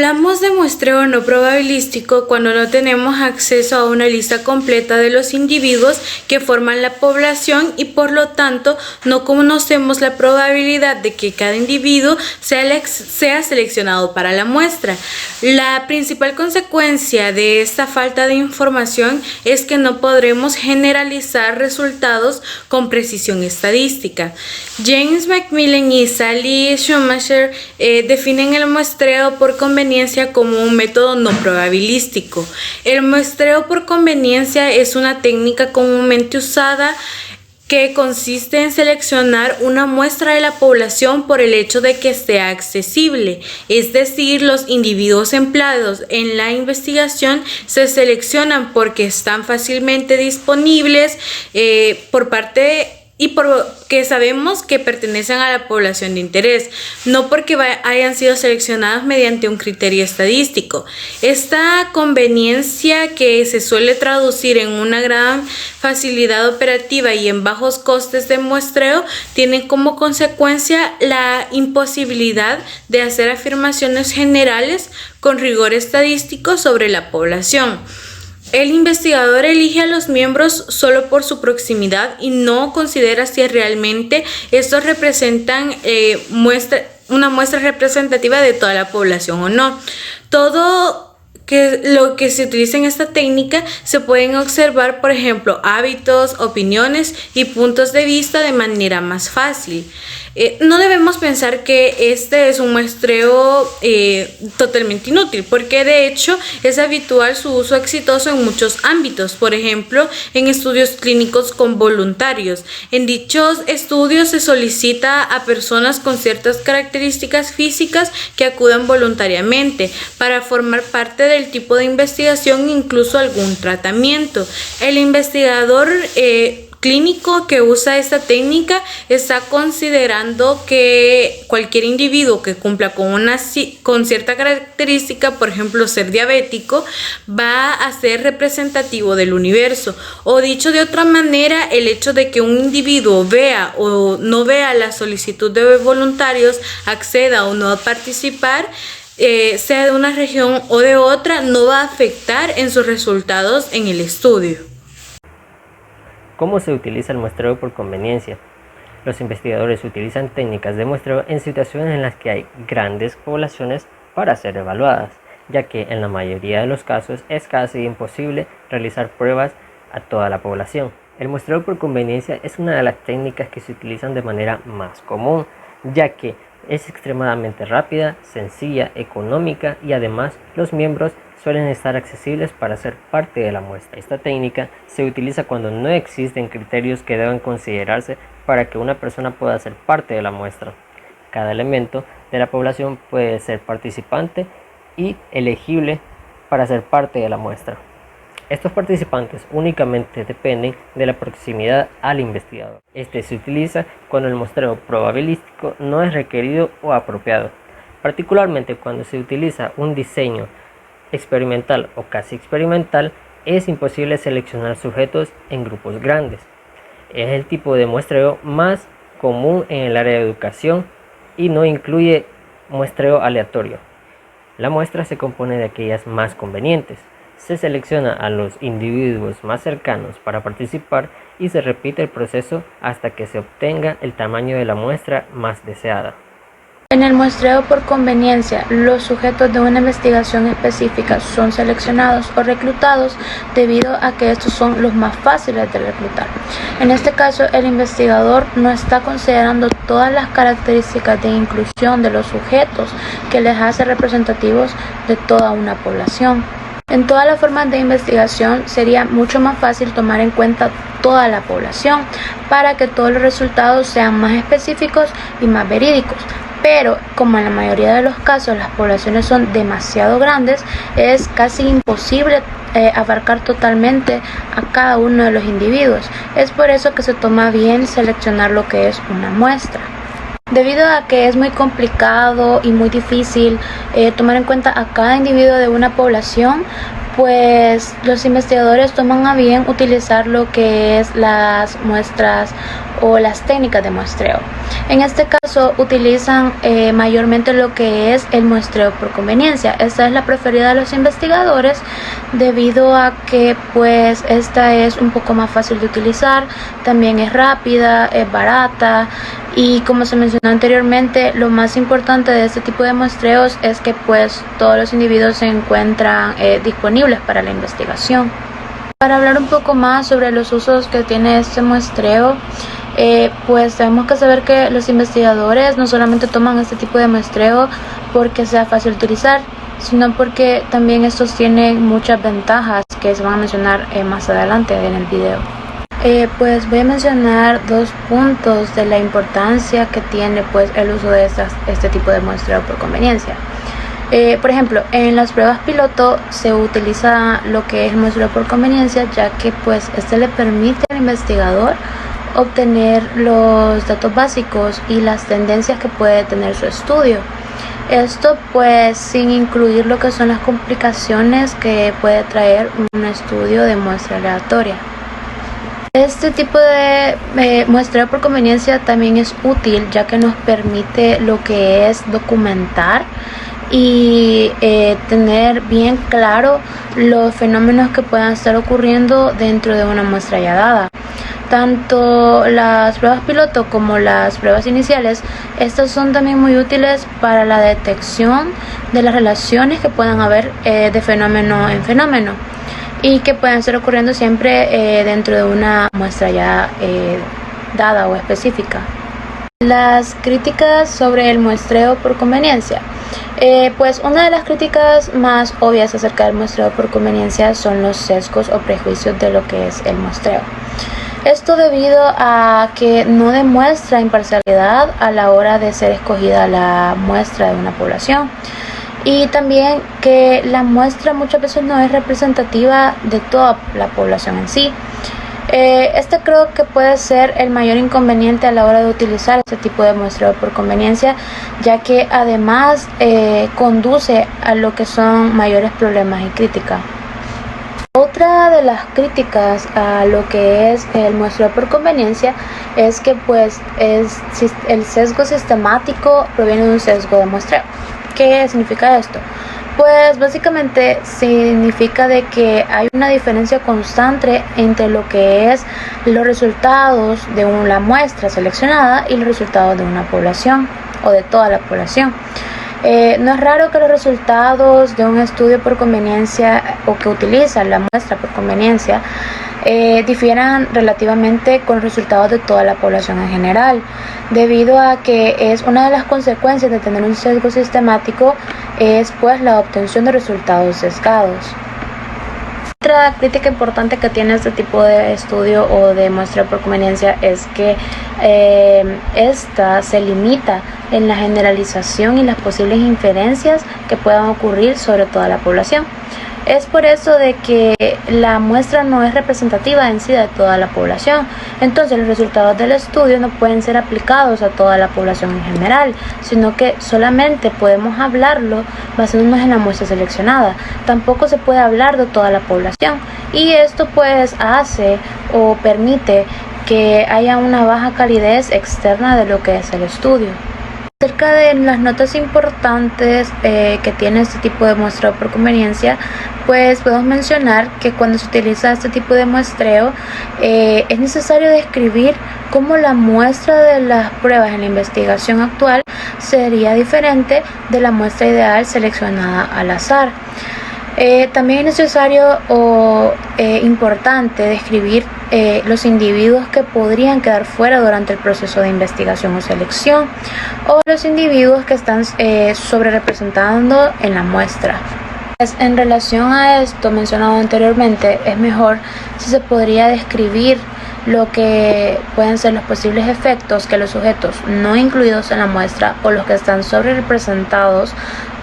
Hablamos de muestreo no probabilístico cuando no tenemos acceso a una lista completa de los individuos que forman la población y por lo tanto no conocemos la probabilidad de que cada individuo sea seleccionado para la muestra. La principal consecuencia de esta falta de información es que no podremos generalizar resultados con precisión estadística. James Macmillan y Sally Schumacher definen el muestreo por conveniencia como un método no probabilístico. El muestreo por conveniencia es una técnica comúnmente usada que consiste en seleccionar una muestra de la población por el hecho de que sea accesible, es decir, los individuos empleados en la investigación se seleccionan porque están fácilmente disponibles porque sabemos que pertenecen a la población de interés, no porque hayan sido seleccionados mediante un criterio estadístico. Esta conveniencia, que se suele traducir en una gran facilidad operativa y en bajos costes de muestreo, tiene como consecuencia la imposibilidad de hacer afirmaciones generales con rigor estadístico sobre la población. El investigador elige a los miembros solo por su proximidad y no considera si realmente estos representan una muestra representativa de toda la población o no. Lo que se utiliza en esta técnica se pueden observar, por ejemplo, hábitos, opiniones y puntos de vista de manera más fácil. No debemos pensar que este es un muestreo totalmente inútil, porque de hecho es habitual su uso exitoso en muchos ámbitos, por ejemplo, en estudios clínicos con voluntarios. En dichos estudios se solicita a personas con ciertas características físicas que acudan voluntariamente para formar parte del tipo de investigación e incluso algún tratamiento. El investigador clínico que usa esta técnica está considerando que cualquier individuo que cumpla con cierta característica, por ejemplo ser diabético, va a ser representativo del universo. O dicho de otra manera, el hecho de que un individuo vea o no vea la solicitud de voluntarios, acceda o no a participar, sea de una región o de otra, no va a afectar en sus resultados en el estudio. ¿Cómo se utiliza el muestreo por conveniencia? Los investigadores utilizan técnicas de muestreo en situaciones en las que hay grandes poblaciones para ser evaluadas, ya que en la mayoría de los casos es casi imposible realizar pruebas a toda la población. El muestreo por conveniencia es una de las técnicas que se utilizan de manera más común, ya que es extremadamente rápida, sencilla, económica y además los miembros suelen estar accesibles para ser parte de la muestra. Esta técnica se utiliza cuando no existen criterios que deban considerarse para que una persona pueda ser parte de la muestra. Cada elemento de la población puede ser participante y elegible para ser parte de la muestra. Estos participantes únicamente dependen de la proximidad al investigador. Este se utiliza cuando el muestreo probabilístico no es requerido o apropiado, particularmente cuando se utiliza un diseño experimental o casi experimental. Es imposible seleccionar sujetos en grupos grandes. Es el tipo de muestreo más común en el área de educación y no incluye muestreo aleatorio. La muestra se compone de aquellas más convenientes. Se selecciona a los individuos más cercanos para participar y se repite el proceso hasta que se obtenga el tamaño de la muestra más deseada. En el muestreo por conveniencia, los sujetos de una investigación específica son seleccionados o reclutados debido a que estos son los más fáciles de reclutar. En este caso, el investigador no está considerando todas las características de inclusión de los sujetos que les hace representativos de toda una población. En todas las formas de investigación sería mucho más fácil tomar en cuenta toda la población para que todos los resultados sean más específicos y más verídicos. Pero como en la mayoría de los casos las poblaciones son demasiado grandes, es casi imposible abarcar totalmente a cada uno de los individuos. Es por eso que se toma bien seleccionar lo que es una muestra. Debido a que es muy complicado y muy difícil tomar en cuenta a cada individuo de una población, pues los investigadores toman a bien utilizar lo que es las muestras o las técnicas de muestreo. En este caso utilizan mayormente lo que es el muestreo por conveniencia. Esta es la preferida de los investigadores debido a que pues esta es un poco más fácil de utilizar, también es rápida, es barata y como se mencionó anteriormente, lo más importante de este tipo de muestreos es que pues todos los individuos se encuentran disponibles para la investigación. Para hablar un poco más sobre los usos que tiene este muestreo, pues tenemos que saber que los investigadores no solamente toman este tipo de muestreo porque sea fácil de utilizar, sino porque también estos tienen muchas ventajas que se van a mencionar más adelante en el video. Pues voy a mencionar dos puntos de la importancia que tiene pues el uso de este tipo de muestreo por conveniencia. Por ejemplo, en las pruebas piloto se utiliza lo que es muestreo por conveniencia, ya que pues este le permite al investigador obtener los datos básicos y las tendencias que puede tener su estudio. Esto pues sin incluir lo que son las complicaciones que puede traer un estudio de muestra aleatoria. Este tipo de muestreo por conveniencia también es útil, ya que nos permite lo que es documentar y tener bien claro los fenómenos que puedan estar ocurriendo dentro de una muestra ya dada. Tanto las pruebas piloto como las pruebas iniciales, estas son también muy útiles para la detección de las relaciones que puedan haber de fenómeno en fenómeno y que puedan estar ocurriendo siempre dentro de una muestra ya dada o específica. Las críticas sobre el muestreo por conveniencia. Pues una de las críticas más obvias acerca del muestreo por conveniencia son los sesgos o prejuicios de lo que es el muestreo. Esto debido a que no demuestra imparcialidad a la hora de ser escogida la muestra de una población y también que la muestra muchas veces no es representativa de toda la población en sí. Este creo que puede ser el mayor inconveniente a la hora de utilizar este tipo de muestreo por conveniencia, ya que además conduce a lo que son mayores problemas y críticas. Otra de las críticas a lo que es el muestreo por conveniencia es que pues el sesgo sistemático proviene de un sesgo de muestreo. ¿Qué significa esto? Pues básicamente significa de que hay una diferencia constante entre lo que es los resultados de la muestra seleccionada y los resultados de una población o de toda la población. No es raro que los resultados de un estudio por conveniencia o que utiliza la muestra por conveniencia difieran relativamente con los resultados de toda la población en general, debido a que es una de las consecuencias de tener un sesgo sistemático es pues la obtención de resultados sesgados. Otra crítica importante que tiene este tipo de estudio o de muestreo por conveniencia es que esta se limita en la generalización y las posibles inferencias que puedan ocurrir sobre toda la población. Es por eso de que la muestra no es representativa en sí de toda la población. Entonces los resultados del estudio no pueden ser aplicados a toda la población en general, sino que solamente podemos hablarlo basándonos en la muestra seleccionada. Tampoco se puede hablar de toda la población y esto pues hace o permite que haya una baja calidez externa de lo que es el estudio. Acerca de las notas importantes que tiene este tipo de muestreo por conveniencia, pues podemos mencionar que cuando se utiliza este tipo de muestreo es necesario describir cómo la muestra de las pruebas en la investigación actual sería diferente de la muestra ideal seleccionada al azar. También es necesario o importante describir los individuos que podrían quedar fuera durante el proceso de investigación o selección o los individuos que están sobrerepresentando en la muestra. En relación a esto mencionado anteriormente, es mejor si se podría describir lo que pueden ser los posibles efectos que los sujetos no incluidos en la muestra o los que están sobrerepresentados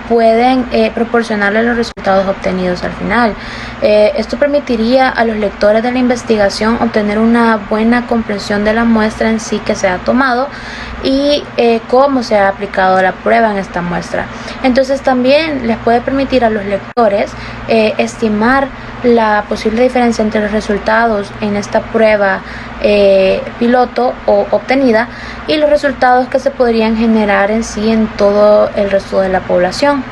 pueden proporcionarle los resultados obtenidos al final. Esto permitiría a los lectores de la investigación obtener una buena comprensión de la muestra en sí que se ha tomado y cómo se ha aplicado la prueba en esta muestra. Entonces también les puede permitir a los lectores estimar la posible diferencia entre los resultados en esta prueba piloto o obtenida y los resultados que se podrían generar en sí en todo el resto de la población.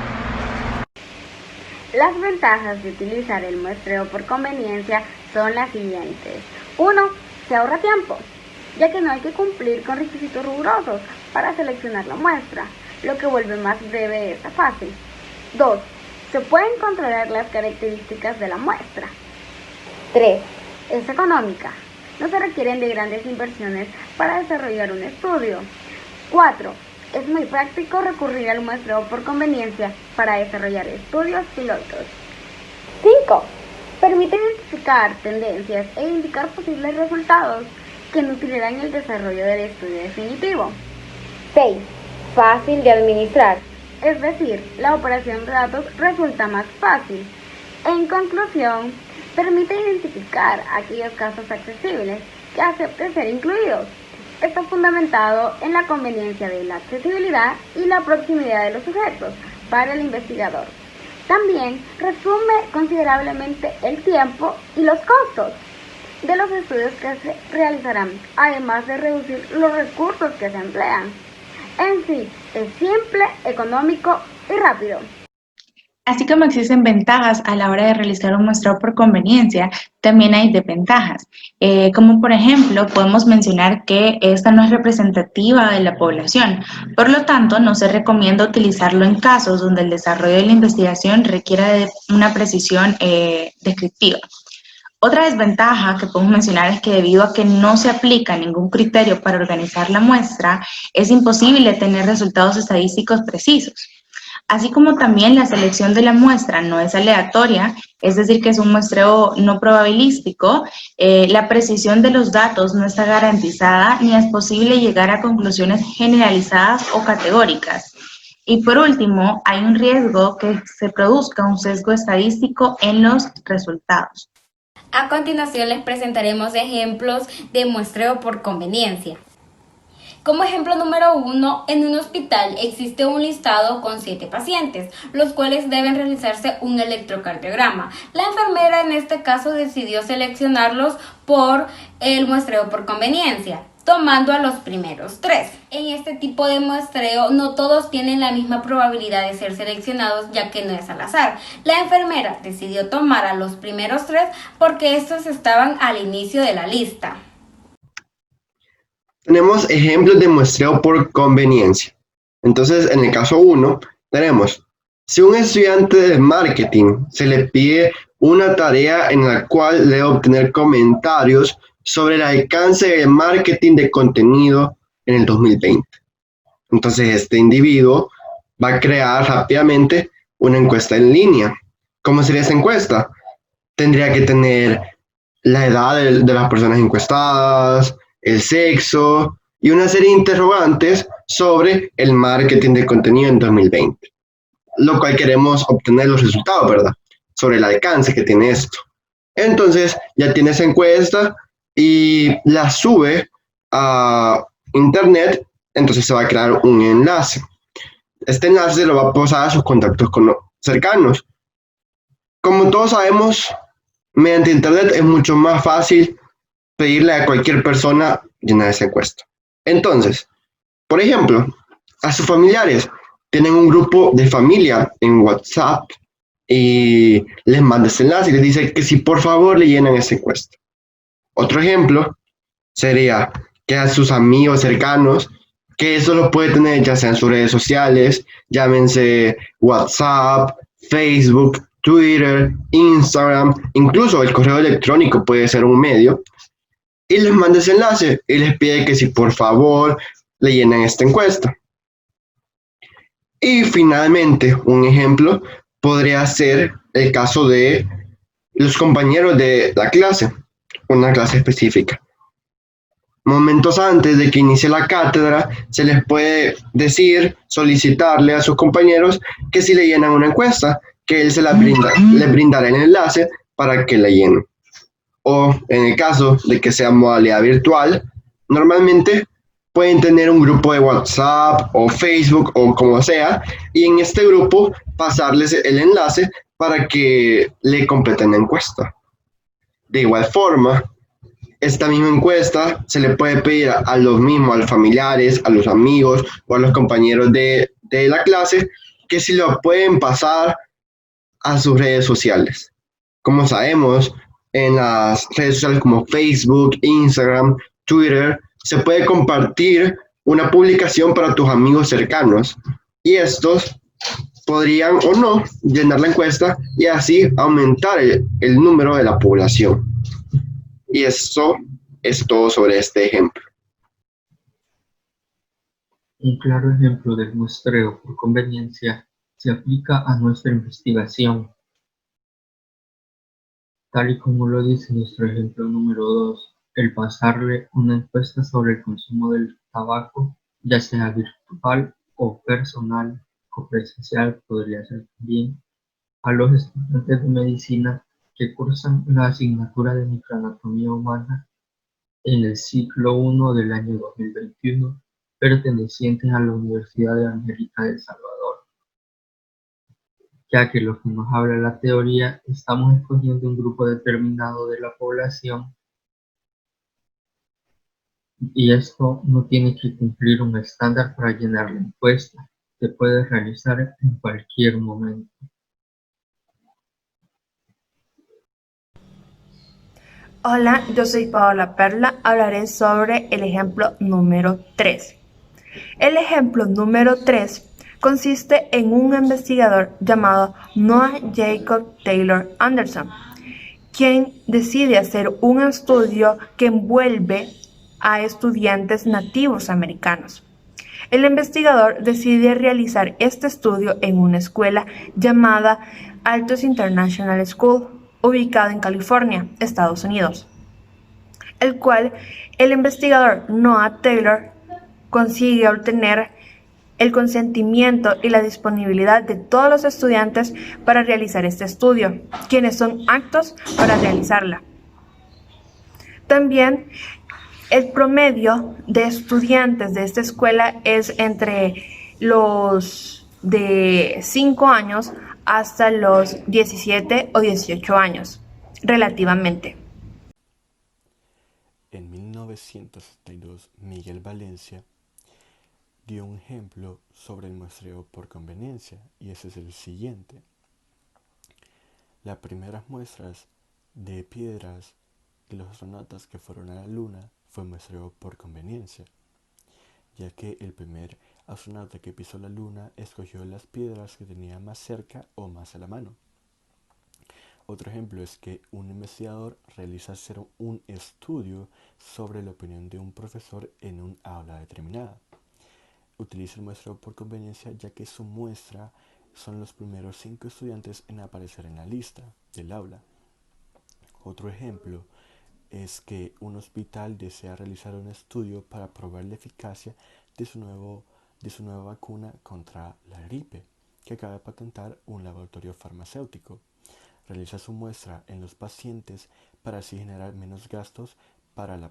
Las ventajas de utilizar el muestreo por conveniencia son las siguientes. 1. Se ahorra tiempo, ya que no hay que cumplir con requisitos rigurosos para seleccionar la muestra, lo que vuelve más breve esta fase. 2. Se pueden controlar las características de la muestra. 3. Es económica. No se requieren de grandes inversiones para desarrollar un estudio. 4. Es muy práctico recurrir al muestreo por conveniencia para desarrollar estudios pilotos. 5. Permite identificar tendencias e indicar posibles resultados que nutrirán el desarrollo del estudio definitivo. 6. Fácil de administrar. Es decir, la operación de datos resulta más fácil. En conclusión, permite identificar aquellos casos accesibles que acepten ser incluidos. Está fundamentado en la conveniencia de la accesibilidad y la proximidad de los sujetos para el investigador. También resume considerablemente el tiempo y los costos de los estudios que se realizarán, además de reducir los recursos que se emplean. En sí, es simple, económico y rápido. Así como existen ventajas a la hora de realizar un muestreo por conveniencia, también hay desventajas. Como por ejemplo, podemos mencionar que esta no es representativa de la población. Por lo tanto, no se recomienda utilizarlo en casos donde el desarrollo de la investigación requiera de una precisión descriptiva. Otra desventaja que podemos mencionar es que debido a que no se aplica ningún criterio para organizar la muestra, es imposible tener resultados estadísticos precisos. Así como también la selección de la muestra no es aleatoria, es decir, que es un muestreo no probabilístico, la precisión de los datos no está garantizada ni es posible llegar a conclusiones generalizadas o categóricas. Y por último, hay un riesgo que se produzca un sesgo estadístico en los resultados. A continuación les presentaremos ejemplos de muestreo por conveniencia. Como ejemplo número 1, en un hospital existe un listado con 7 pacientes, los cuales deben realizarse un electrocardiograma. La enfermera en este caso decidió seleccionarlos por el muestreo por conveniencia, tomando a los primeros 3. En este tipo de muestreo no todos tienen la misma probabilidad de ser seleccionados, ya que no es al azar. La enfermera decidió tomar a los primeros 3 porque estos estaban al inicio de la lista. Tenemos ejemplos de muestreo por conveniencia. Entonces, en el caso 1, tenemos, si un estudiante de marketing se le pide una tarea en la cual debe obtener comentarios sobre el alcance del marketing de contenido en el 2020. Entonces, este individuo va a crear rápidamente una encuesta en línea. ¿Cómo sería esa encuesta? Tendría que tener la edad de las personas encuestadas, el sexo y una serie de interrogantes sobre el marketing de contenido en 2020. Lo cual queremos obtener los resultados, ¿verdad? Sobre el alcance que tiene esto. Entonces, ya tiene esa encuesta y la sube a internet, entonces se va a crear un enlace. Este enlace se lo va a pasar a sus contactos cercanos. Como todos sabemos, mediante internet es mucho más fácil pedirle a cualquier persona llenar esa encuesta. Entonces, por ejemplo, a sus familiares tienen un grupo de familia en WhatsApp y les manda ese enlace y les dice que si por favor le llenan esa encuesta. Otro ejemplo sería que a sus amigos cercanos, que eso lo puede tener ya sea en sus redes sociales, llámense WhatsApp, Facebook, Twitter, Instagram, incluso el correo electrónico puede ser un medio, y les manda ese enlace y les pide que si por favor le llenen esta encuesta. Y finalmente, un ejemplo podría ser el caso de los compañeros de la clase, una clase específica. Momentos antes de que inicie la cátedra, se les puede decir, solicitarle a sus compañeros que si le llenan una encuesta, que él les brindará el enlace para que la llenen. O en el caso de que sea modalidad virtual, normalmente pueden tener un grupo de WhatsApp o Facebook o como sea, y en este grupo pasarles el enlace para que le completen la encuesta. De igual forma, esta misma encuesta se le puede pedir a los mismos, a los familiares, a los amigos o a los compañeros de la clase, que si lo pueden pasar a sus redes sociales. Como sabemos, en las redes sociales como Facebook, Instagram, Twitter, se puede compartir una publicación para tus amigos cercanos y estos podrían o no llenar la encuesta y así aumentar el número de la población. Y eso es todo sobre este ejemplo. Un claro ejemplo del muestreo por conveniencia se aplica a nuestra investigación. Tal y como lo dice nuestro ejemplo número 2, el pasarle una encuesta sobre el consumo del tabaco, ya sea virtual o personal o presencial, podría ser también, a los estudiantes de medicina que cursan la asignatura de microanatomía humana en el ciclo 1 del año 2021, pertenecientes a la Universidad de Angélica de El Salvador. Ya que lo que nos habla la teoría, estamos escogiendo un grupo determinado de la población y esto no tiene que cumplir un estándar para llenar la encuesta, se puede realizar en cualquier momento. Hola, yo soy Paola Perla, hablaré sobre el ejemplo número 3. El ejemplo número 3 consiste en un investigador llamado Noah Jacob Taylor Anderson, quien decide hacer un estudio que envuelve a estudiantes nativos americanos. El investigador decide realizar este estudio en una escuela llamada Altus International School, ubicada en California, Estados Unidos, el cual el investigador Noah Taylor consigue obtener el consentimiento y la disponibilidad de todos los estudiantes para realizar este estudio, quienes son aptos para realizarla. También el promedio de estudiantes de esta escuela es entre los de 5 años hasta los 17 o 18 años, relativamente. En 1962, Miguel Valencia dio un ejemplo sobre el muestreo por conveniencia, y ese es el siguiente. Las primeras muestras de piedras de los astronautas que fueron a la Luna fue muestreo por conveniencia, ya que el primer astronauta que pisó la Luna escogió las piedras que tenía más cerca o más a la mano. Otro ejemplo es que un investigador realiza hacer un estudio sobre la opinión de un profesor en un aula determinada. Utiliza el muestreo por conveniencia, ya que su muestra son los primeros 5 estudiantes en aparecer en la lista del aula. Otro ejemplo es que un hospital desea realizar un estudio para probar la eficacia de su nueva vacuna contra la gripe, que acaba de patentar un laboratorio farmacéutico. Realiza su muestra en los pacientes para así generar menos gastos para la